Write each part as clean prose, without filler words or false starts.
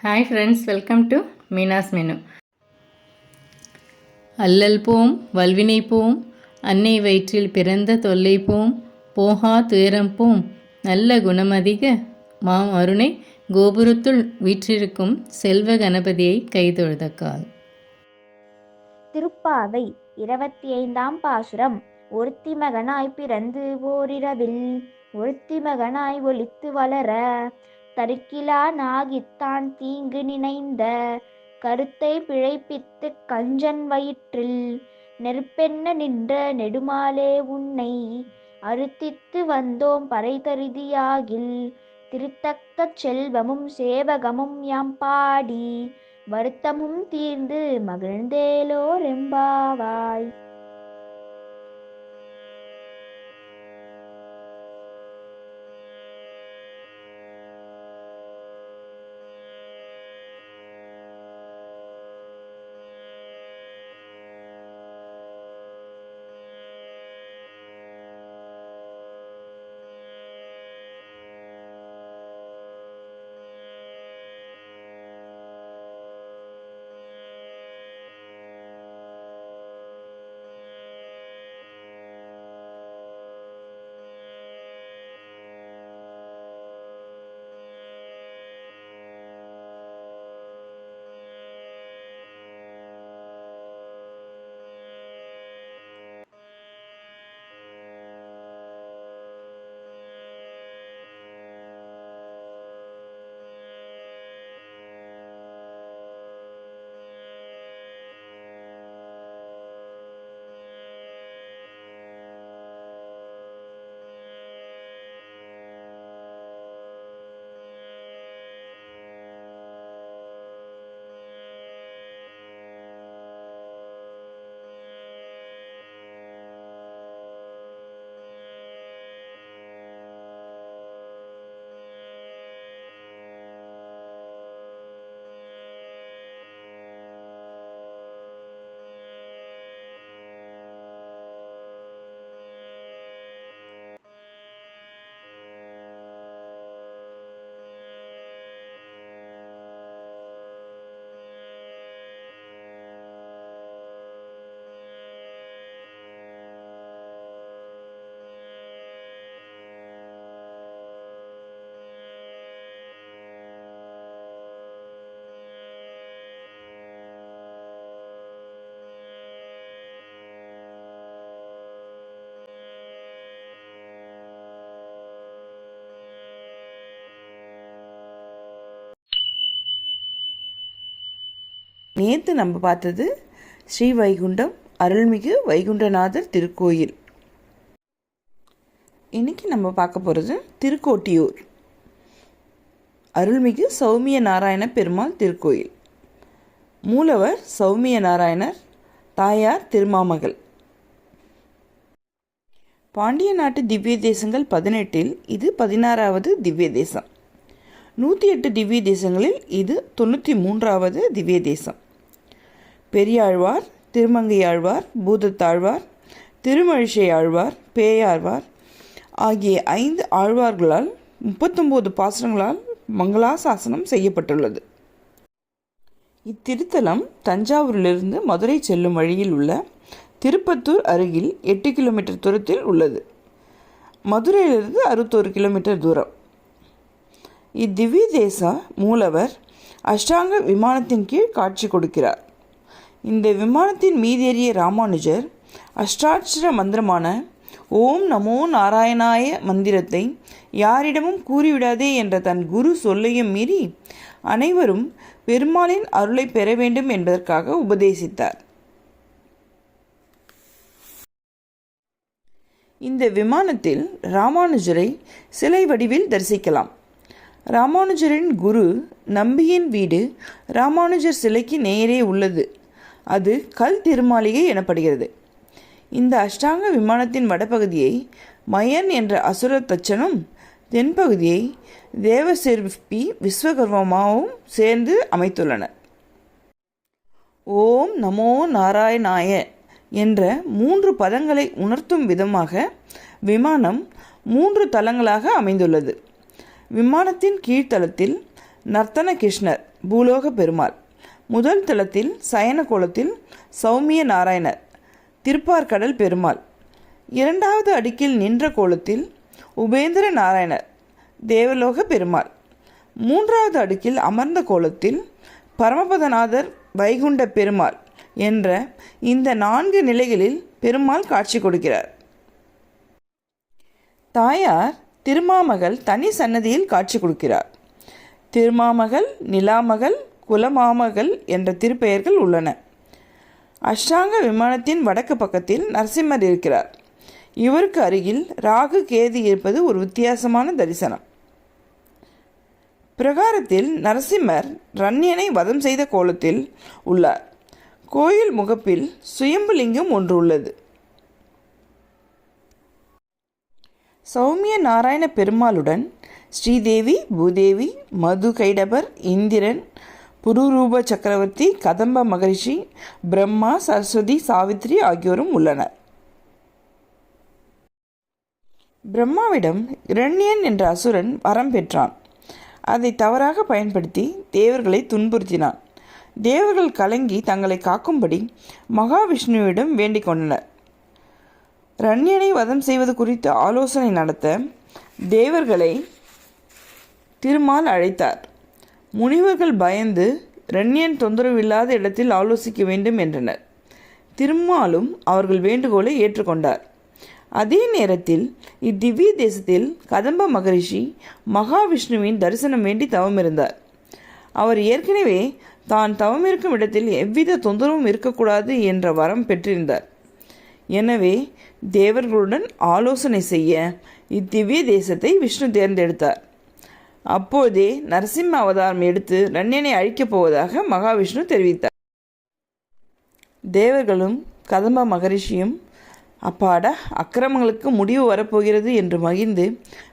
Hi friends, welcome to Meena's menu. அல்லல் போம் வல்வினை போம், அன்னை வயிற்றில் பிறந்த தொல்லை போம், போகா துயரம் போம், நல்ல குணமதிக மாம் அருணை கோபுரத்துள் வீற்றிருக்கும் செல்வ கணபதியை கைதொழுதக்கால். திருப்பாவை 25ஆம் பாசுரம். ஒருத்தி மகனாய் பிறந்து ஓரிரவில் ஒருத்தி மகனாய் ஒளித்து வளர தருக்கிலா நாகித்தான் தீங்கு நினைந்த கருத்தை பிழைப்பித்து கஞ்சன் வயிற்றில் நெருப்பென்ன நின்ற நெடுமாலே உன்னை அறுத்தித்து வந்தோம் பறைதருதியாகில் திருத்தக்க செல்வமும் சேவகமும் யாம் பாடி வருத்தமும் தீர்ந்து மகிழ்ந்தேலோர் எம்பாவாய். நேற்று நம்ம பார்த்தது ஸ்ரீ வைகுண்டம் அருள்மிகு வைகுண்டநாதர் திருக்கோயில். இன்னைக்கு நம்ம பார்க்க போகிறது திருக்கோட்டியூர் அருள்மிகு சௌமிய நாராயண பெருமாள் திருக்கோயில். மூலவர் சௌமிய நாராயணர், தாயார் திருமாமகள். பாண்டிய நாட்டு திவ்ய தேசங்கள் 18இல் இது 16வது திவ்ய தேசம். 108 திவ்ய தேசங்களில் இது 93வது திவ்ய தேசம். பெரியாழ்வார், திருமங்கையாழ்வார், பூதத்தாழ்வார், திருமழிசை ஆழ்வார், பேயாழ்வார் ஆகிய 5 ஆழ்வார்களால் 39 பாசுரங்களால் மங்களாசாசனம் செய்யப்பட்டுள்ளது. இத்திருத்தலம் தஞ்சாவூரிலிருந்து மதுரை செல்லும் வழியில் உள்ள திருப்பத்தூர் அருகில் 8 கிலோமீட்டர் தூரத்தில் உள்ளது. மதுரையிலிருந்து 61 கிலோமீட்டர் தூரம். இத்திவ்ய தேச மூலவர் அஷ்டாங்க விமானத்தின் கீழ் காட்சி கொடுக்கிறார். இந்த விமானத்தின் மீதேறிய ராமானுஜர் அஷ்டாட்சர மந்திரமான ஓம் நமோ நாராயணாய மந்திரத்தை யாரிடமும் கூறிவிடாதே என்ற தன் குரு சொல்லையும் மீறி அனைவரும் பெருமாளின் அருளை பெற வேண்டும் என்பதற்காக உபதேசித்தார். இந்த விமானத்தில் ராமானுஜரை சிலை வடிவில் தரிசிக்கலாம். ராமானுஜரின் குரு நம்பியின் வீடு ராமானுஜர் சிலைக்கு நேரே உள்ளது. அது கல் திருமாளிகை எனப்படுகிறது. இந்த அஷ்டாங்க விமானத்தின் வடபகுதியை மயன் என்ற அசுர தச்சனும் தென்பகுதியை தேவசிற்பி விஸ்வகர்மாவும் சேர்ந்து அமைத்துள்ளனர். ஓம் நமோ நாராயணாய என்ற 3 பதங்களை உணர்த்தும் விதமாக விமானம் 3 தளங்களாக அமைந்துள்ளது. விமானத்தின் கீழ்த்தளத்தில் நர்த்தன கிருஷ்ணர் பூலோக பெருமாள். முதல் தளத்தில் சயன கோலத்தில் சௌமிய நாராயணர் திருப்பார்கடல் பெருமாள். இரண்டாவது அடுக்கில் நின்ற கோலத்தில் உபேந்திர நாராயணர் தேவலோக பெருமாள். மூன்றாவது அடுக்கில் அமர்ந்த கோலத்தில் பரமபதநாதர் வைகுண்ட பெருமாள் என்ற இந்த 4 நிலைகளில் பெருமாள் காட்சி கொடுக்கிறார். தாயார் திருமாமகள் தனி சன்னதியில் காட்சி கொடுக்கிறார். திருமாமகள், நிலாமகள், குலமாமகள் என்ற திருப்பெயர்கள் உள்ளன. அஷ்டாங்க விமானத்தின் வடக்கு பக்கத்தில் நரசிம்மர் இருக்கிறார். இவருக்கு அருகில் ராகு கேது இருப்பது ஒரு வித்தியாசமான தரிசனம். பிரகாரத்தில் நரசிம்மர் ரண்யனை வதம் செய்த கோலத்தில் உள்ளார். கோயில் முகப்பில் சுயம்புலிங்கம் ஒன்று உள்ளது. சௌமிய நாராயண பெருமாளுடன் ஸ்ரீதேவி, பூதேவி, மது கைடபர், இந்திரன், புரூரூப சக்கரவர்த்தி, கதம்ப மகரிஷி, பிரம்மா, சரஸ்வதி, சாவித்ரி ஆகியோரும் உள்ளனர். பிரம்மாவிடம் இரண்யன் என்ற அசுரன் வரம் பெற்றான். அதை தவறாக பயன்படுத்தி தேவர்களை துன்புறுத்தினான். தேவர்கள் கலங்கி தங்களை காக்கும்படி மகாவிஷ்ணுவிடம் வேண்டிக் கொண்டனர். ரண்யனை வதம் செய்வது குறித்து ஆலோசனை நடத்த தேவர்களை திருமால் அழைத்தார். முனிவர்கள் பயந்து ரண்யன் தொந்தரவில்லாத இடத்தில் ஆலோசிக்க வேண்டும் என்றனர். திருமாலும் அவர்கள் வேண்டுகோளை ஏற்றுக்கொண்டார். அதே நேரத்தில் இத்திவ்ய தேசத்தில் கதம்ப மகரிஷி மகாவிஷ்ணுவின் தரிசனம் வேண்டி தவமிருந்தார். அவர் ஏற்கனவே தான் தவமிருக்கும் இடத்தில் எவ்வித தொந்தரவும் இருக்கக்கூடாது என்ற வரம் பெற்றிருந்தார். எனவே தேவர்களுடன் ஆலோசனை செய்ய இத்திவ்ய தேசத்தை விஷ்ணு தேர்ந்தெடுத்தார். அப்போதே நரசிம்ம அவதாரம் எடுத்து ரண்யனை அழிக்கப் போவதாக மகாவிஷ்ணு தெரிவித்தார். தேவர்களும் கதம்ப மகரிஷியும் அப்பாடா, அக்கிரமங்களுக்கு முடிவு வரப்போகிறது என்று மகிழ்ந்து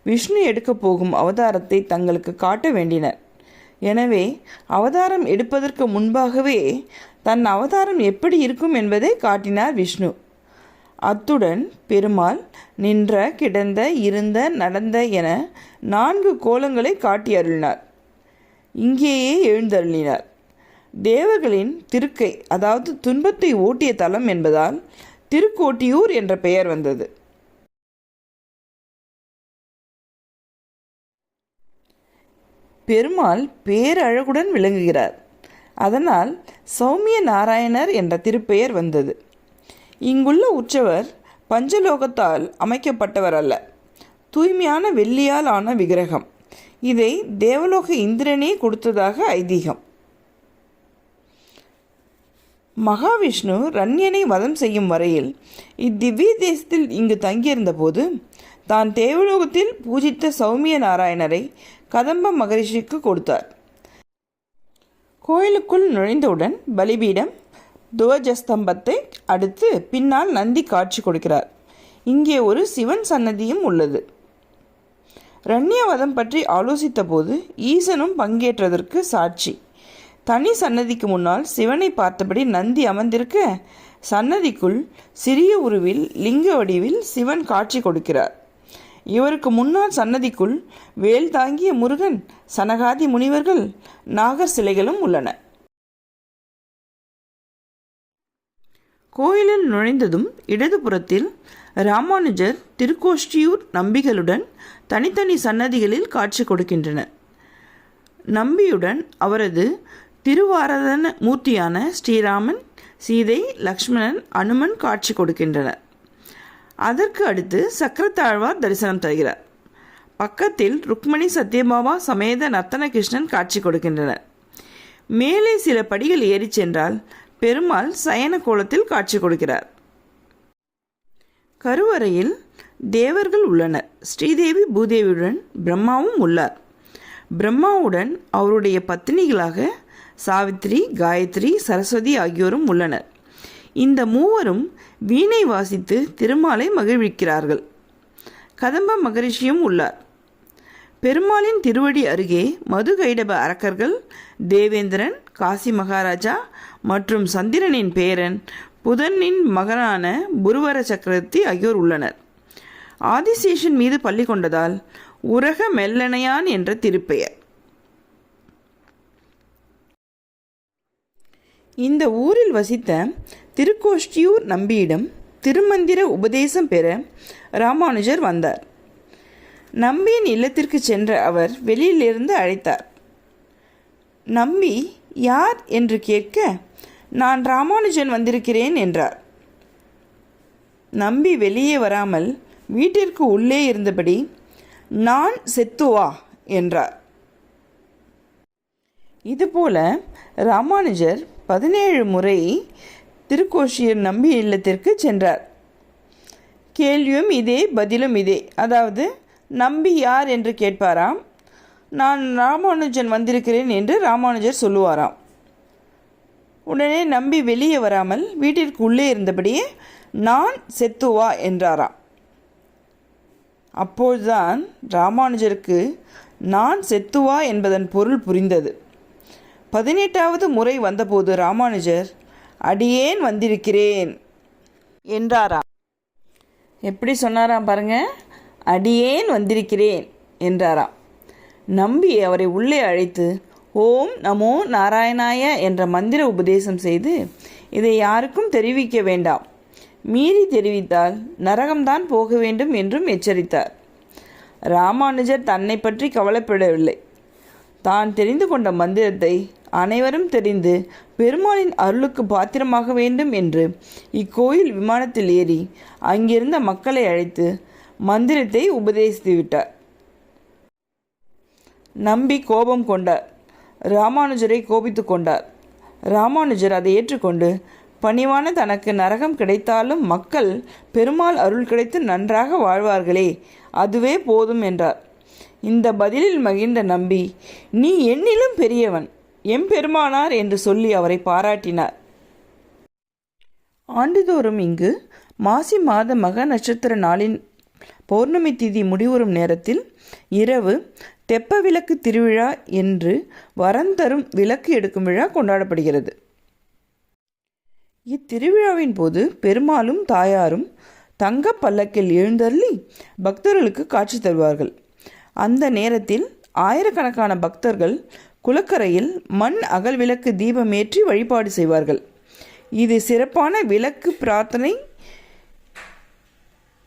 விஷ்ணு எடுக்கப் போகும் அவதாரத்தை தங்களுக்கு காட்ட வேண்டினர். எனவே அவதாரம் எடுப்பதற்கு முன்பாகவே தன் அவதாரம் எப்படி இருக்கும் என்பதை காட்டினார் விஷ்ணு. அத்துடன் பெருமாள் நின்ற, கிடந்த, இருந்த, நடந்த என 4 கோலங்களை காட்டி அருளினார். இங்கேயே எழுந்தருளினார். தேவர்களின் திருக்கை, அதாவது துன்பத்தை ஓட்டிய தலம் என்பதால் திருக்கோட்டியூர் என்ற பெயர் வந்தது. பெருமாள் பேரழகுடன் விளங்குகிறார். அதனால் சௌமிய நாராயணர் என்ற திருப்பெயர் வந்தது. இங்குள்ள உற்சவர் பஞ்சலோகத்தால் அமைக்கப்பட்டவர் அல்ல, தூய்மையான வெள்ளியால் ஆன விக்கிரகம். இதை தேவலோக இந்திரனே கொடுத்ததாக ஐதீகம். மகாவிஷ்ணு ரண்யனை வதம் செய்யும் வரையில் இத்திவ்ய தேசத்தில் இங்கு தங்கியிருந்த போது தான் தேவலோகத்தில் பூஜித்த சௌமிய நாராயணரை கதம்ப மகரிஷிக்கு கொடுத்தார். கோயிலுக்குள் நுழைந்தவுடன் பலிபீடம், துவஜஸ்தம்பத்தை அடுத்து பின்னால் நந்தி காட்சி கொடுக்கிறார். இங்கே ஒரு சிவன் சன்னதியும் உள்ளது. ரண்யவதம் பற்றி ஆலோசித்த போது ஈசனும் பங்கேற்றதற்கு சாட்சி. தனி சன்னதிக்கு முன்னால் சிவனை பார்த்தபடி நந்தி அமர்ந்திருக்க, சன்னதிக்குள் சிறிய உருவில் லிங்க வடிவில் சிவன் காட்சி கொடுக்கிறார். இவருக்கு முன்னால் சன்னதிக்குள் வேல் தாங்கிய முருகன், சனகாதி முனிவர்கள், நாகர் சிலைகளும் உள்ளன. கோயிலில் நுழைந்ததும் இடதுபுறத்தில் ராமானுஜர், திருக்கோஷ்டியூர் நம்பிகளுடன் தனித்தனி சன்னதிகளில் காட்சி கொடுக்கின்றனர். நம்பியுடன் அவரது திருவாராதன மூர்த்தியான ஸ்ரீராமன், சீதை, லக்ஷ்மணன், அனுமன் காட்சி கொடுக்கின்றனர். அதற்கு அடுத்து சக்கரத்தாழ்வார் தரிசனம் தருகிறார். பக்கத்தில் ருக்மணி சத்யபாமா சமேத நர்த்தன கிருஷ்ணன் காட்சி கொடுக்கின்றனர். மேலே சில படிகள் ஏறி சென்றால் பெருமாள் சயன கோலத்தில் காட்சி கொடுக்கிறார். கருவறையில் தேவர்கள் உள்ளனர். ஸ்ரீதேவி பூதேவியுடன் பிரம்மாவும் உள்ளார். பிரம்மாவுடன் அவருடைய பத்தினிகளாக சாவித்ரி, காயத்ரி, சரஸ்வதி ஆகியோரும் உள்ளனர். இந்த மூவரும் வீணை வாசித்து திருமாலை மகிழ்விக்கிறார்கள். கதம்ப மகரிஷியும் உள்ளார். பெருமாளின் திருவடி அருகே மதுகைடப அரக்கர்கள், தேவேந்திரன், காசி மகாராஜா மற்றும் சந்திரனின் பேரன் புதனின் மகனான புருவர சக்கரவர்த்தி ஆகியோர் உள்ளனர். ஆதிசேஷன் மீது பள்ளி கொண்டதால் உரக மெல்லனையான் என்ற திருப்பெயர். இந்த ஊரில் வசித்த திருக்கோஷ்டியூர் நம்பியிடம் திருமந்திர உபதேசம் பெற ராமானுஜர் வந்தார். நம்பியின் இல்லத்திற்கு சென்ற அவர் வெளியிலிருந்து அழைத்தார். நம்பி யார் என்று கேட்க, நான் ராமானுஜன் வந்திருக்கிறேன் என்றார். நம்பி வெளியே வராமல் வீட்டிற்கு உள்ளே இருந்தபடி நான் செத்துவா என்றார். இதுபோல ராமானுஜர் 17 முறை திருக்கோஷ்டியூர் நம்பி இல்லத்திற்கு சென்றார். கேள்வியும் இதே, பதிலும் இதே. அதாவது நம்பி யார் என்று கேட்பாராம், நான் ராமானுஜன் வந்திருக்கிறேன் என்று ராமானுஜர் சொல்லுவாராம். உடனே நம்பி வெளியே வராமல் வீட்டிற்கு உள்ளே இருந்தபடியே நான் செத்துவா என்றாராம். அப்போதுதான் ராமானுஜருக்கு நான் செத்துவா என்பதன் பொருள் புரிந்தது. 18வது முறை வந்தபோது ராமானுஜர் அடியேன் வந்திருக்கிறேன் என்றாராம். எப்படி சொன்னாராம் பாருங்க, அடியேன் வந்திருக்கிறேன் என்றாராம். நம்பி அவரை உள்ளே அழைத்து ஓம் நமோ நாராயணாய என்ற மந்திர உபதேசம் செய்து, இதை யாருக்கும் தெரிவிக்க வேண்டாம், மீறி தெரிவித்தால் நரகம்தான் போக வேண்டும் என்றும் எச்சரித்தார். ராமானுஜர் தன்னை பற்றி கவலைப்படவில்லை. தான் தெரிந்து கொண்ட மந்திரத்தை அனைவரும் தெரிந்து பெருமாளின் அருளுக்கு பாத்திரமாக வேண்டும் என்று இக்கோயில் விமானத்தில் ஏறி அங்கிருந்த மக்களை அழைத்து மந்திரத்தை உபதேசித்து விட்டார். நம்பி கோபம் கொண்டார். ராமானுஜரை கோபித்து கொண்டார். ராமானுஜர் அதை ஏற்றுக்கொண்டு பணிவான தனக்கு நரகம் கிடைத்தாலும் மக்கள் பெருமாள் அருள் கிடைத்து நன்றாக வாழ்வார்களே, அதுவே போதும் என்றார். இந்த பதிலில் மகிழ்ந்த நம்பி, நீ என்னிலும் பெரியவன், எம்பெருமானார் என்று சொல்லி அவரை பாராட்டினார். ஆண்டுதோறும் இங்கு மாசி மாத மக நட்சத்திர நாளின் பௌர்ணமி திதி முடிவுறும் நேரத்தில் இரவு தெப்ப விளக்கு திருவிழா என்று வரந்தரும் விளக்கு எடுக்கும் விழா கொண்டாடப்படுகிறது. இத்திருவிழாவின் போது பெருமாளும் தாயாரும் தங்க பல்லக்கில் எழுந்தருளி பக்தர்களுக்கு காட்சி தருவார்கள். அந்த நேரத்தில் ஆயிரக்கணக்கான பக்தர்கள் குளக்கரையில் மண் அகல் விளக்கு தீபமேற்றி வழிபாடு செய்வார்கள். இது சிறப்பான விளக்கு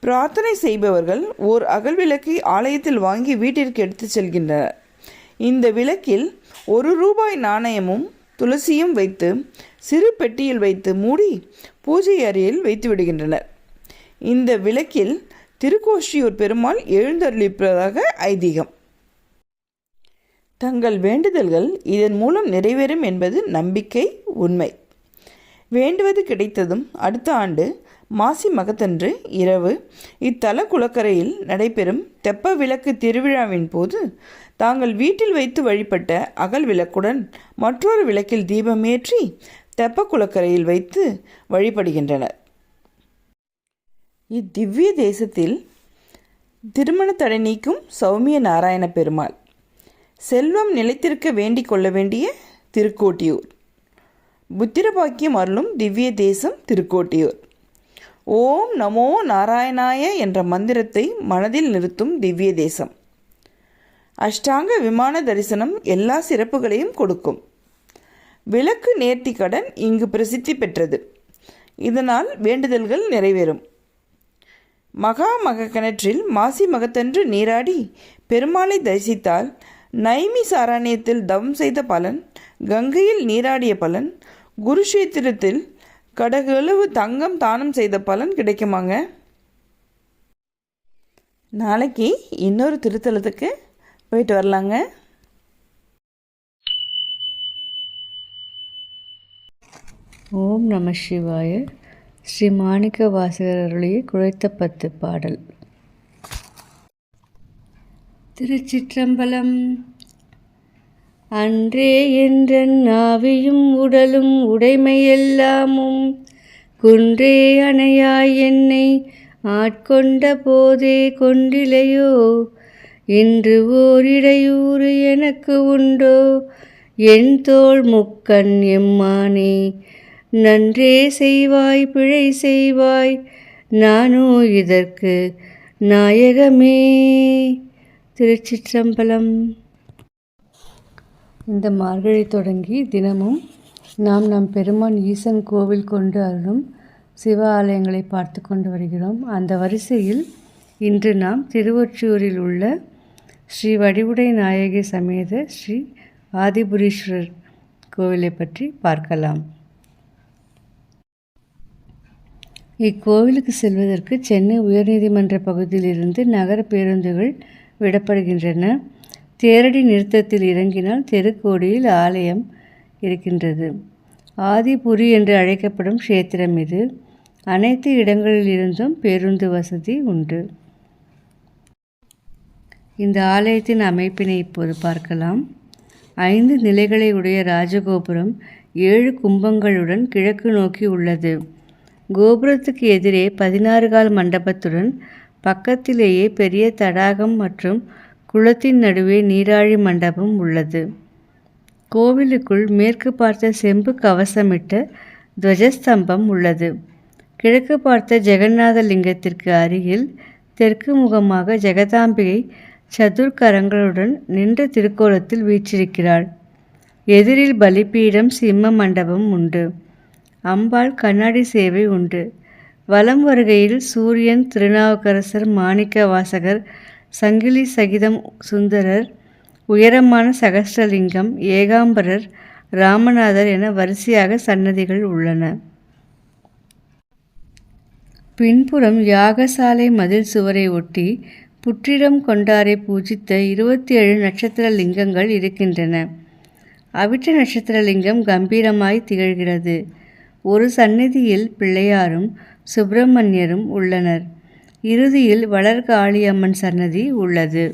பிரார்த்தனை செய்பவர்கள் ஓர் அகல் விளக்கை ஆலயத்தில் வாங்கி வீட்டிற்கு எடுத்து செல்கின்றனர். இந்த விளக்கில் ₹1 நாணயமும் துளசியும் வைத்து சிறு பெட்டியில் வைத்து மூடி பூஜை அறையில் வைத்து விடுகின்றனர். இந்த விளக்கில் திருக்கோஷ்டியூர் பெருமாள் எழுந்தருளிப்பதாக ஐதீகம். தங்கள் வேண்டுதல்கள் இதன் மூலம் நிறைவேறும் என்பது நம்பிக்கை, உண்மை. வேண்டுவது கிடைத்ததும் அடுத்த ஆண்டு மாசி மகத்தன்று இரவு இத்தல குளக்கரையில் நடைபெறும் தெப்ப விளக்கு திருவிழாவின் போது தாங்கள் வீட்டில் வைத்து வழிபட்ட அகல் விளக்குடன் மற்றொரு விளக்கில் தீபமேற்றி தெப்ப குளக்கரையில் வைத்து வழிபடுகின்றனர். இத்திவ்ய தேசத்தில் திருமண தடை நீக்கும் சௌமிய நாராயண பெருமாள், செல்வம் நிலைத்திருக்க வேண்டிக் கொள்ள வேண்டிய திருக்கோட்டியூர், புத்திரபாக்கியம் அருளும் திவ்ய தேசம் திருக்கோட்டியூர், ஓம் நமோ நாராயணாய என்ற மந்திரத்தை மனதில் நிறுத்தும் திவ்ய தேசம், அஷ்டாங்க விமான தரிசனம் எல்லா சிறப்புகளையும் கொடுக்கும். விளக்கு நேர்த்தி கடன் இங்கு பிரசித்தி பெற்றது. இதனால் வேண்டுதல்கள் நிறைவேறும். மக கிணற்றில் மாசி மகத்தன்று நீராடி பெருமாளை தரிசித்தால் நைமி சாரண்யத்தில் தவம் செய்த பலன், கங்கையில் நீராடிய பலன், குருஷேத்திரத்தில் கடகளவு தங்கம் தானம் செய்த பலன் கிடைக்குமாங்க. நாளைக்கு இன்னொரு திருத்தலத்துக்கு போயிட்டு வரலாங்க. ஓம் நம சிவாய. ஸ்ரீ மாணிக்க வாசகர் அருளிய குழைத்த 10 பாடல். திருச்சிற்றம்பலம். அன்றே என்றன் ஆவியும் உடலும் உடைமையெல்லாமும் குன்றே அணையாய் என்னை ஆட்கொண்ட போதே கொண்டிலையோ, இன்று ஓரிடையூறு எனக்கு உண்டோ, என் தோள் முக்கண் எம்மானே, நன்றே செய்வாய் பிழை செய்வாய் நானோ இதற்கு நாயகமே. திருச்சிற்றம்பலம். இந்த மார்கழி தொடங்கி தினமும் நம் பெருமான் ஈசன் கோவில் கொண்டு அருளும் சிவ ஆலயங்களை பார்த்து கொண்டு வருகிறோம். அந்த வரிசையில் இன்று நாம் திருவொற்றியூரில் உள்ள ஸ்ரீ வடிவுடை நாயகி சமேத ஸ்ரீ ஆதிபுரீஸ்வரர் கோவிலை பற்றி பார்க்கலாம். இக்கோவிலுக்கு செல்வதற்கு சென்னை உயர்நீதிமன்ற பகுதியிலிருந்து நகர பேருந்துகள் விடப்படுகின்றன. தேரடி நிறுத்தத்தில் இறங்கினால் தெருக்கோடியில் ஆலயம் இருக்கின்றது. ஆதிபுரி என்று அழைக்கப்படும் க்ஷேத்திரம் இது. அனைத்து இடங்களிலிருந்தும் பேருந்து வசதி உண்டு. இந்த ஆலயத்தின் அமைப்பினை இப்போது பார்க்கலாம். 5 நிலைகளை உடைய ராஜகோபுரம் 7 கும்பங்களுடன் கிழக்கு நோக்கி உள்ளது. கோபுரத்துக்கு எதிரே 16 கால் மண்டபத்துடன் பக்கத்திலேயே பெரிய தடாகம் மற்றும் குளத்தின் நடுவே நீராழி மண்டபம் உள்ளது. கோவிலுக்குள் மேற்கு பார்த்த செம்பு கவசமிட்ட துவஜஸ்தம்பம் உள்ளது. கிழக்கு பார்த்த ஜெகநாத லிங்கத்திற்கு அருகில் தெற்கு முகமாக ஜெகதாம்பிகை சதுர்கரங்களுடன் நின்ற திருக்கோலத்தில் வீற்றிருக்கிறாள். எதிரில் பலிபீடம் சிம்ம மண்டபம் உண்டு. அம்பாள் கண்ணாடி சேவை உண்டு. வலம் வருகையில் சூரியன், திருநாவுக்கரசர், மாணிக்க வாசகர், சங்கிலி சகிதம் சுந்தரர், உயரமான சகஸ்ரலிங்கம், ஏகாம்பரர், ராமநாதர் என வரிசையாக சன்னதிகள் உள்ளன. பின்புறம் யாகசாலை மதில் சுவரை ஒட்டி புற்றிடம் கொண்டாரை பூஜித்த 27 நட்சத்திர லிங்கங்கள் இருக்கின்றன. அவிட்ட நட்சத்திர லிங்கம் கம்பீரமாய் திகழ்கிறது. ஒரு சந்நிதியில் பிள்ளையாரும் சுப்பிரமணியரும் உள்ளனர். இறுதியில் வளர்காளியம்மன் சன்னதி உள்ளது.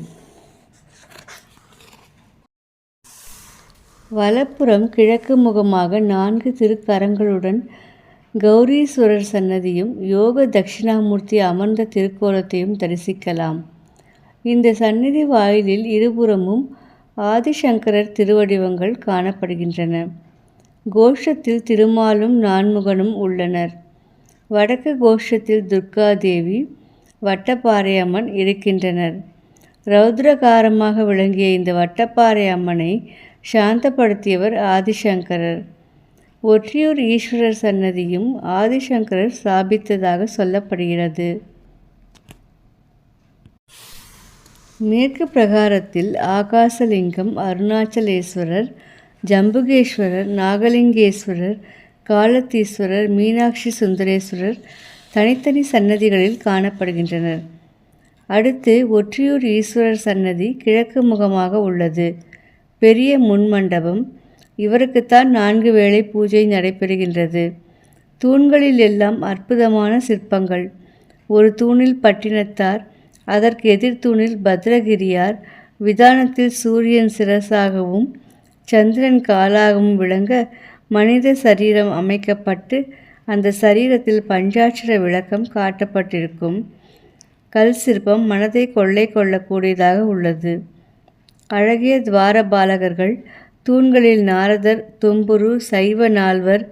வலப்புறம் கிழக்கு முகமாக 4 திருக்கரங்களுடன் கௌரீஸ்வரர் சன்னதியும் யோக தட்சிணாமூர்த்தி அமர்ந்த திருக்கோலத்தையும் தரிசிக்கலாம். இந்த சந்நிதி வாயிலில் இருபுறமும் ஆதிசங்கரர் திருவடிவங்கள் காணப்படுகின்றன. கோஷத்தில் திருமாலும் நான்முகனும் உள்ளனர். வடக்கு கோஷத்தில் துர்காதேவி, வட்டப்பாறை அம்மன் இருக்கின்றனர். ரௌத்ரகாரமாக விளங்கிய இந்த வட்டப்பாறை அம்மனை சாந்தப்படுத்தியவர் ஆதிசங்கரர். ஒற்றியூர் ஈஸ்வரர் சன்னதியும் ஆதிசங்கரர் ஸ்தாபித்ததாக சொல்லப்படுகிறது. மேற்கு பிரகாரத்தில் ஆகாசலிங்கம், அருணாச்சலேஸ்வரர், ஜம்புகேஸ்வரர், நாகலிங்கேஸ்வரர், காலத்தீஸ்வரர், மீனாட்சி சுந்தரேஸ்வரர் தனித்தனி சன்னதிகளில் காணப்படுகின்றனர். அடுத்து ஒற்றியூர் ஈஸ்வரர் சன்னதி கிழக்கு முகமாக உள்ளது. பெரிய முன்மண்டபம். இவருக்குத்தான் 4 வேளை பூஜை நடைபெறுகின்றது. தூண்களில் எல்லாம் அற்புதமான சிற்பங்கள். ஒரு தூணில் பட்டினத்தார், அதற்கு எதிர் தூணில் பத்ரகிரியார், விதானத்தில் சூரியன் சிரசாகவும் சந்திரன் காலாகவும் விளங்க மனித சரீரம் அமைக்கப்பட்டு அந்த சரீரத்தில் பஞ்சாட்சர விளக்கம் காட்டப்பட்டிருக்கும். கல் சிற்பம் மனதை கொள்ளை கொள்ளக்கூடியதாக உள்ளது. அழகிய துவாரபாலகர்கள், தூண்களில் நாரதர், தும்புரு, சைவ நால்வர்,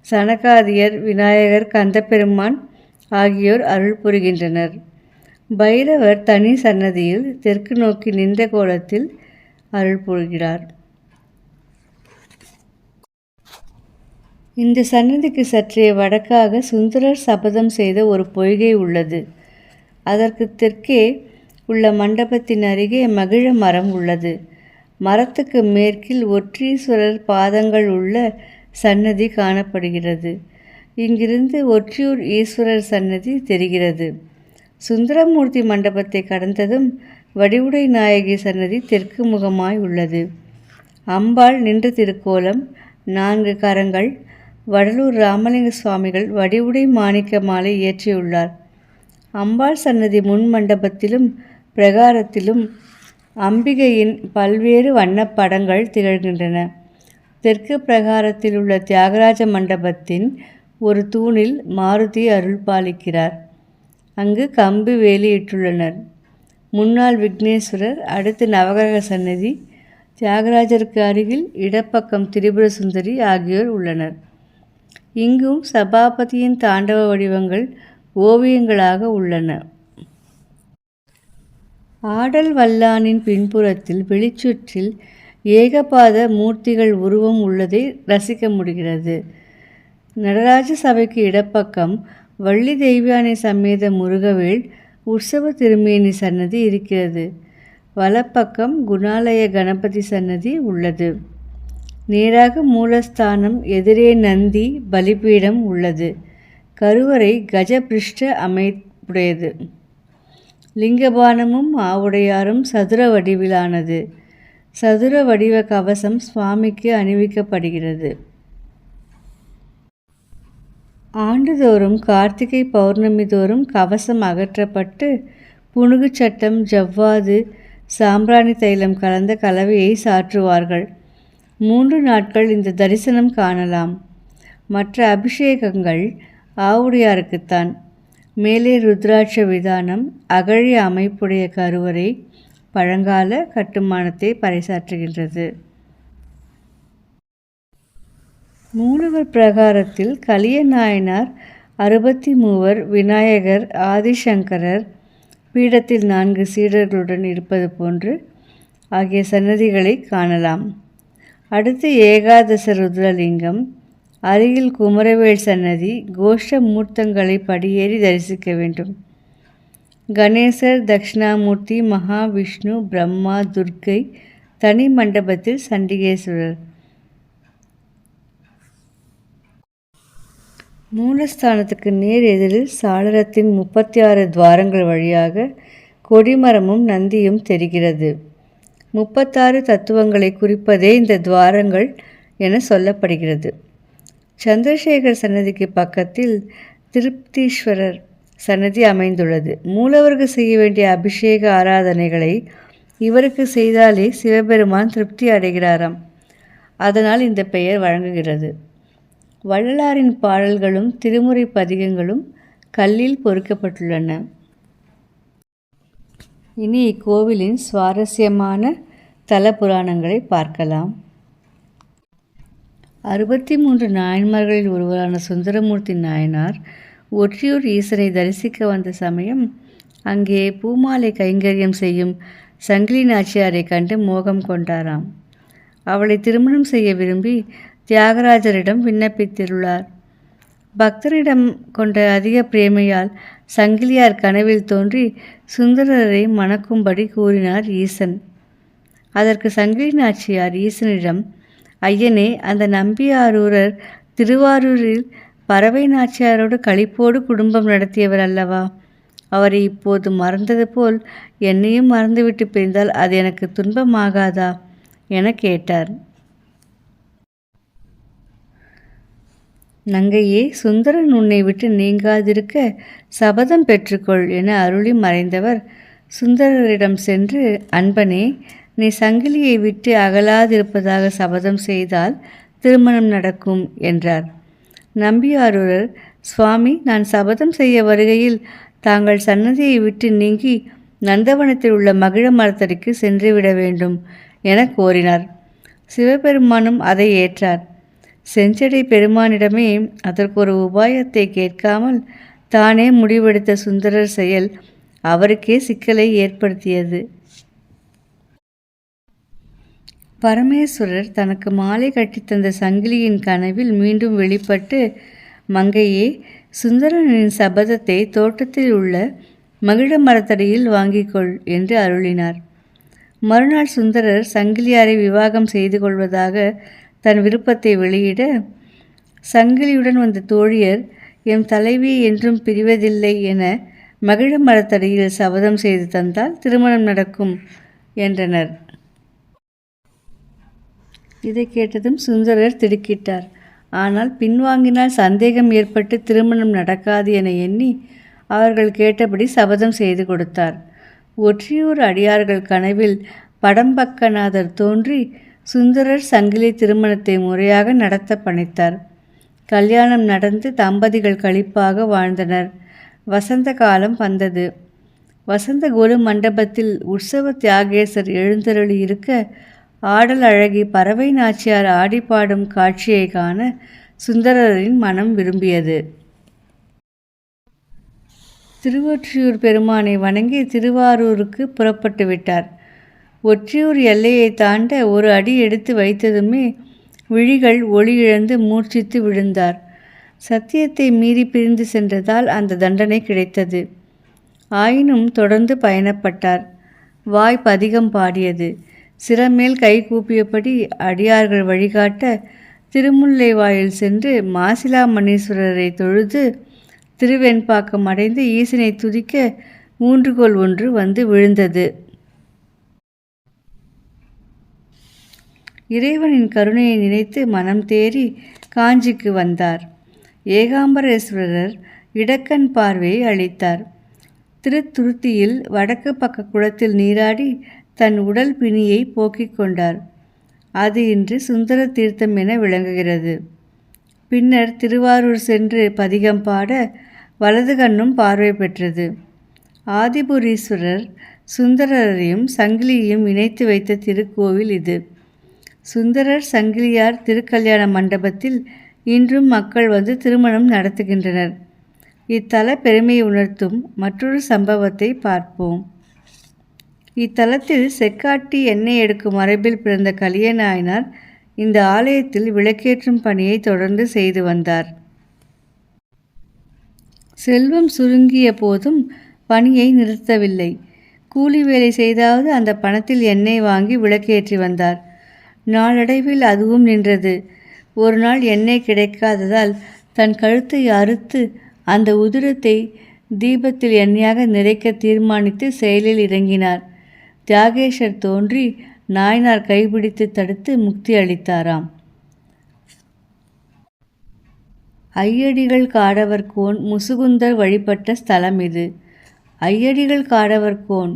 சனகாதியர், விநாயகர், கந்தப்பெருமான் ஆகியோர் அருள் புரிகின்றனர். பைரவர் தனி சன்னதியில் தெற்கு நோக்கி நின்ற கோலத்தில் அருள் புரிகிறார். இந்த சன்னதிக்கு சற்றே வடக்காக சுந்தரர் சபதம் செய்த ஒரு பொய்கை உள்ளது. அதற்கு தெற்கே உள்ள மண்டபத்தின் அருகே மகிழ மரம் உள்ளது. மரத்துக்கு மேற்கில் ஒற்றீஸ்வரர் பாதங்கள் உள்ள சன்னதி காணப்படுகிறது. இங்கிருந்து ஒற்றியூர் ஈஸ்வரர் சன்னதி தெரிகிறது. சுந்தரமூர்த்தி மண்டபத்தை கடந்ததும் வடிவுடை நாயகி சன்னதி தெற்கு முகமாய் உள்ளது. அம்பாள் நின்ற திருக்கோலம், 4 கரங்கள். வடலூர் ராமலிங்க சுவாமிகள் வடிவுடை மாணிக்க மாலை இயற்றியுள்ளார். அம்பாள் சன்னதி முன் மண்டபத்திலும் பிரகாரத்திலும் அம்பிகையின் பல்வேறு வண்ணப்படங்கள் திகழ்கின்றன. தெற்கு பிரகாரத்தில் உள்ள தியாகராஜ மண்டபத்தின் ஒரு தூணில் மாருதி அருள் பாலிக்கிறார். அங்கு கம்பு வேலியிட்டுள்ளனர். முன்னாள் விக்னேஸ்வரர், அடுத்து நவகிரக சன்னதி, தியாகராஜருக்கு அருகில் இடப்பக்கம் திரிபுர சுந்தரி ஆகியோர் உள்ளனர். இங்கும் சபாபதியின் தாண்டவ வடிவங்கள் ஓவியங்களாக உள்ளன. ஆடல் வல்லானின் பின்புறத்தில் வெளிச்சுற்றில் ஏகபாத மூர்த்திகள் உருவம் உள்ளதை ரசிக்க முடிகிறது. நடராஜ சபைக்கு இடப்பக்கம் வள்ளி தெய்வானை சமேத முருகவேள் உற்சவ திருமேனி சன்னதி இருக்கிறது. வலப்பக்கம் குணாலய கணபதி சன்னதி உள்ளது. நேராக மூலஸ்தானம் எதிரே நந்தி பலிபீடம் உள்ளது. கருவறை கஜபிருஷ்ட அமைப்புடையது. லிங்கபானமும் ஆவுடையாரும் சதுர வடிவிலானது. சதுர வடிவ கவசம் சுவாமிக்கு அணிவிக்கப்படுகிறது. ஆண்டுதோறும் கார்த்திகை பௌர்ணமி தோறும் கவசம் அகற்றப்பட்டு புனுகு சட்டம், ஜவ்வாது, சாம்பிராணி தைலம் கலந்த கலவையை சாற்றுவார்கள். 3 நாட்கள் இந்த தரிசனம் காணலாம். மற்ற அபிஷேகங்கள் ஆவுடையாருக்குத்தான். மேலே ருத்ராட்ச விதானம், அகழிய அமைப்புடைய கருவறை பழங்கால கட்டுமானத்தை பறைசாற்றுகின்றது. மூலவர் பிரகாரத்தில் கலிய நாயனார், 63 விநாயகர், ஆதிசங்கரர் பீடத்தில் 4 சீடர்களுடன் இருப்பது போன்று ஆகிய சன்னதிகளை காணலாம். அடுத்து ஏகாதச ருத்ரலிங்கம், அருகில் குமரவேல் சன்னதி. கோஷ்ட மூர்த்தங்களை படியேறி தரிசிக்க வேண்டும். கணேசர், தட்சிணாமூர்த்தி, மகாவிஷ்ணு, பிரம்மா, துர்க்கை, தனி மண்டபத்தில் சண்டிகேஸ்வரர். மூலஸ்தானத்துக்கு நேர் எதிரில் சாளரத்தின் 36 துவாரங்கள் வழியாக கொடிமரமும் நந்தியும் தெரிகிறது. 36 தத்துவங்களை குறிப்பதே இந்த துவாரங்கள் என சொல்லப்படுகிறது. சந்திரசேகர் சன்னதிக்கு பக்கத்தில் திருப்தீஸ்வரர் சன்னதி அமைந்துள்ளது. மூலவருக்கு செய்ய வேண்டிய அபிஷேக ஆராதனைகளை இவருக்கு செய்தாலே சிவபெருமான் திருப்தி அடைகிறாராம். அதனால் இந்த பெயர் வழங்குகிறது. வள்ளலாரின் பாடல்களும் திருமுறை பதிகங்களும் கல்லில் பொறிக்கப்பட்டுள்ளன. இனி இக்கோவிலின் சுவாரஸ்யமான தல புராணங்களை பார்க்கலாம். 63 நாயன்மார்களில் ஒருவரான சுந்தரமூர்த்தி நாயனார் ஒற்றியூர் ஈசனை தரிசிக்க வந்த சமயம் அங்கே பூமாலை கைங்கரியம் செய்யும் சங்கிலி நாச்சியாரை கண்டு மோகம் கொண்டாராம். அவளை திருமணம் செய்ய விரும்பி தியாகராஜரிடம் விண்ணப்பித்துள்ளார். பக்தரிடம் கொண்ட அதிக பிரேமையால் சங்கிலியார் கனவில் தோன்றி சுந்தரரை மணக்கும்படி கூறினார் ஈசன். அதற்கு சங்கிலி நாச்சியார் ஈசனிடம், ஐயனே, அந்த நம்பியாரூரர் திருவாரூரில் பறவை நாச்சியாரோடு களிப்போடு குடும்பம் நடத்தியவர் அல்லவா? அவரை இப்போது மறந்தது போல் என்னையும் மறந்துவிட்டு பிரிந்தால் அது எனக்கு துன்பமாகாதா என கேட்டார். நங்கையே, சுந்தரன் உன்னை விட்டு நீங்காதிருக்க சபதம் பெற்றுக்கொள் என அருளி மறைந்தவர் சுந்தரரிடம் சென்று, அன்பனே, நீ சங்கிலியை விட்டு அகலாதிருப்பதாக சபதம் செய்தால் திருமணம் நடக்கும் என்றார். நம்பியாரூரர், சுவாமி, நான் சபதம் செய்ய வருகையில் தாங்கள் சன்னதியை விட்டு நீங்கி நந்தவனத்தில் உள்ள மகிழ மரத்தடிக்கு சென்றுவிட வேண்டும் என கோரினார். சிவபெருமானும் அதை ஏற்றார். செஞ்சடை பெருமானிடமே அதற்கு ஒரு உபாயத்தை கேட்காமல் தானே முடிவெடுத்த சுந்தரர் செயல் அவருக்கே சிக்கலை ஏற்படுத்தியது. பரமேஸ்வரர் தனக்கு மாலை கட்டித்தந்த சங்கிலியின் கனவில் மீண்டும் வெளிப்பட்டு, மங்கையே, சுந்தரனின் சபதத்தை தோட்டத்தில் உள்ள மகிழ மரத்தடியில் வாங்கிக்கொள் என்று அருளினார். மறுநாள் சுந்தரர் சங்கிலியாரை விவாகம் செய்து கொள்வதாக தன் விருப்பத்தை வெளியிட, சங்கிலியுடன் வந்த தோழியர், எம் தலைவி என்றும் பிரிவதில்லை என மகிழ மரத்தடியில் சபதம் செய்து தந்தால் திருமணம் நடக்கும் என்றனர். இதை கேட்டதும் சுந்தரர் திடுக்கிட்டார். ஆனால் பின்வாங்கினால் சந்தேகம் ஏற்பட்டு திருமணம் நடக்காது என எண்ணி அவர்கள் கேட்டபடி சபதம் செய்து கொடுத்தார். ஒற்றியூர் அடியார்கள் கனவில் படம்பக்கநாதர் தோன்றி சுந்தரர் சங்கிலி திருமணத்தை முறையாக நடத்த பணித்தார். கல்யாணம் நடந்து தம்பதிகள் களிப்பாக வாழ்ந்தனர். வசந்த காலம் வந்தது. வசந்த குரு மண்டபத்தில் உற்சவ தியாகேசர் எழுந்தருளி இருக்க ஆடல் அழகி பறவை நாச்சியார் ஆடி பாடும் காட்சியை காண சுந்தரரின் மனம் விரும்பியது. திருவொற்றியூர் பெருமானை வணங்கி திருவாரூருக்கு புறப்பட்டு விட்டார். ஒற்றியூர் எல்லையை தாண்ட ஒரு அடி எடுத்து வைத்ததுமே விழிகள் ஒளி இழந்து மூர்ச்சித்து விழுந்தார். சத்தியத்தை மீறி பிரிந்து சென்றதால் அந்த தண்டனை கிடைத்தது. ஆயினும் தொடர்ந்து பயணப்பட்டார். வாய் பதிகம் பாடியது. சிரமேல் கை கூப்பியபடி அடியார்கள் வழிகாட்ட திருமுல்லை வாயில் சென்று மாசிலாமணீஸ்வரரை தொழுது திருவெண்பாக்கம் அடைந்து ஈசனை துதிக்க ஊன்றுகோல் ஒன்று வந்து விழுந்தது. இறைவனின் கருணையை நினைத்து மனம் தேறி காஞ்சிக்கு வந்தார். ஏகாம்பரேஸ்வரர் இடக்கண் பார்வையை அளித்தார். திருத்துருத்தியில் வடக்கு பக்க குளத்தில் நீராடி தன் உடல் பிணியை போக்கிக் கொண்டார். அது இன்று சுந்தர தீர்த்தம் என விளங்குகிறது. பின்னர் திருவாரூர் சென்று பதிகம் பாட வலது கண்ணும் பார்வை பெற்றது. ஆதிபுரீஸ்வரர் சுந்தரரையும் சங்கிலியையும் இணைத்து வைத்த திருக்கோவில் இது. சுந்தரர் சங்கிலியார் திருக்கல்யாண மண்டபத்தில் இன்றும் மக்கள் வந்து திருமணம் நடத்துகின்றனர். இத்தல பெருமையை உணர்த்தும் மற்றொரு சம்பவத்தை பார்ப்போம். இத்தலத்தில் செக்காட்டி எண்ணெய் எடுக்கும் மரபில் பிறந்த கலிய நாயனார் இந்த ஆலயத்தில் விளக்கேற்றும் பணியை தொடர்ந்து செய்து வந்தார். செல்வம் சுருங்கிய போதும் பணியை நிறுத்தவில்லை. கூலி வேலை செய்தாவது அந்த பணத்தில் எண்ணெய் வாங்கி விளக்கேற்றி வந்தார். நாளடைவில் அதுவும் நின்றது. ஒரு நாள் எண்ணெய் கிடைக்காததால் தன் கழுத்தை அறுத்து அந்த உதிரத்தை தீபத்தில் எண்ணெயாக நிறைக்க தீர்மானித்து செயலில் இறங்கினார். தியாகேஷர் தோன்றி நாயனார் கைபிடித்து தடுத்து முக்தி அளித்தாராம். ஐயடிகள் காடவர்கோன் முசுகுந்தர் வழிபட்ட ஸ்தலம் இது. ஐயடிகள் காடவர்கோன்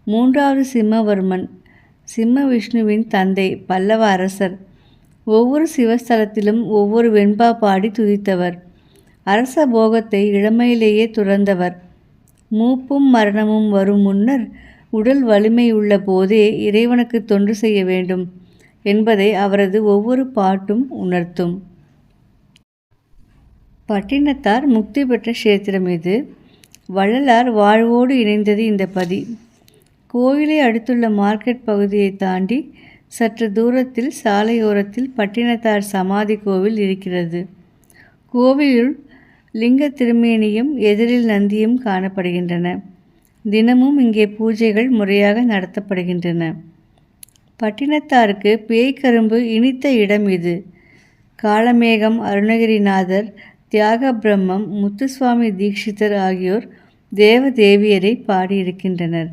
3வது சிம்மவர்மன், சிம்ம விஷ்ணுவின் தந்தை, பல்லவ அரசர். ஒவ்வொரு சிவஸ்தலத்திலும் ஒவ்வொரு வெண்பா பாடி துதித்தவர். அரச போகத்தை இளமையிலேயே துறந்தவர். மூப்பும் மரணமும் வரும் முன்னர் உடல் வலிமையுள்ள போதே இறைவனுக்கு தொண்டு செய்ய வேண்டும் என்பதை அவரது ஒவ்வொரு பாட்டும் உணர்த்தும். பட்டினத்தார் முக்தி பெற்ற கஷேத்திரம் இது. வள்ளலார் வாழ்வோடு இணைந்தது இந்த பதி. கோயிலை அடுத்துள்ள மார்க்கெட் பகுதியை தாண்டி சற்று தூரத்தில் சாலையோரத்தில் பட்டினத்தார் சமாதி கோவில் இருக்கிறது. கோவிலுள் லிங்க திருமேனியும் எதிரில் நந்தியும் காணப்படுகின்றன. தினமும் இங்கே பூஜைகள் முறையாக நடத்தப்படுகின்றன. பட்டினத்தாருக்கு பேய்கரும்பு இனித்த இடம் இது. காளமேகம், அருணகிரிநாதர், தியாக பிரம்மம், முத்துசுவாமி தீட்சிதர் ஆகியோர் தேவ தேவியரை பாடியிருக்கின்றனர்.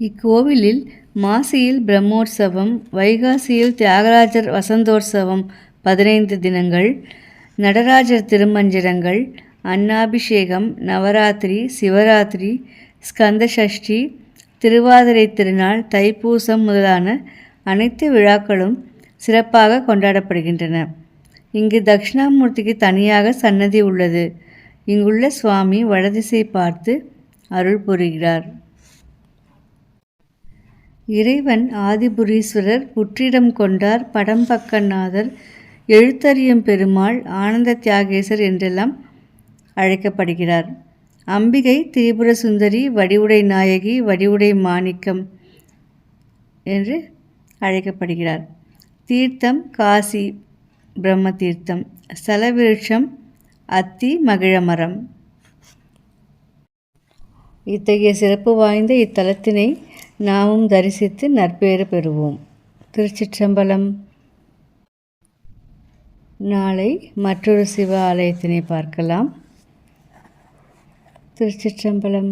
இக்கோவிலில் மாசியில் பிரம்மோற்சவம், வைகாசியில் தியாகராஜர் வசந்தோற்சவம் 15 தினங்கள், நடராஜர் திருமஞ்சனங்கள், அன்னாபிஷேகம், நவராத்திரி, சிவராத்திரி, ஸ்கந்த சஷ்டி, திருவாதிரை திருநாள், தைப்பூசம் முதலான அனைத்து விழாக்களும் சிறப்பாக கொண்டாடப்படுகின்றன. இங்கு தட்சிணாமூர்த்திக்கு தனியாக சன்னதி உள்ளது. இங்குள்ள சுவாமி வடதிசை பார்த்து அருள் புரிகிறார். இறைவன் ஆதிபுரீஸ்வரர், புற்றிடம் கொண்டார், படம்பக்கநாதர், எழுத்தறியும் பெருமாள், ஆனந்த தியாகேசர் என்றெல்லாம் அழைக்கப்படுகிறார். அம்பிகை திரிபுர சுந்தரி, வடிவுடை நாயகி, வடிவுடை மாணிக்கம் என்று அழைக்கப்படுகிறார். தீர்த்தம் காசி பிரம்ம தீர்த்தம். ஸ்தல விருட்சம் அத்தி மகிழமரம். இத்தகைய சிறப்பு வாய்ந்த இத்தலத்தினை நாமும் தரிசித்து நற்பேறு பெறுவோம். திருச்சிற்றம்பலம். நாளை மற்றொரு சிவ ஆலயத்தினை பார்க்கலாம். திருச்சிற்றம்பலம்.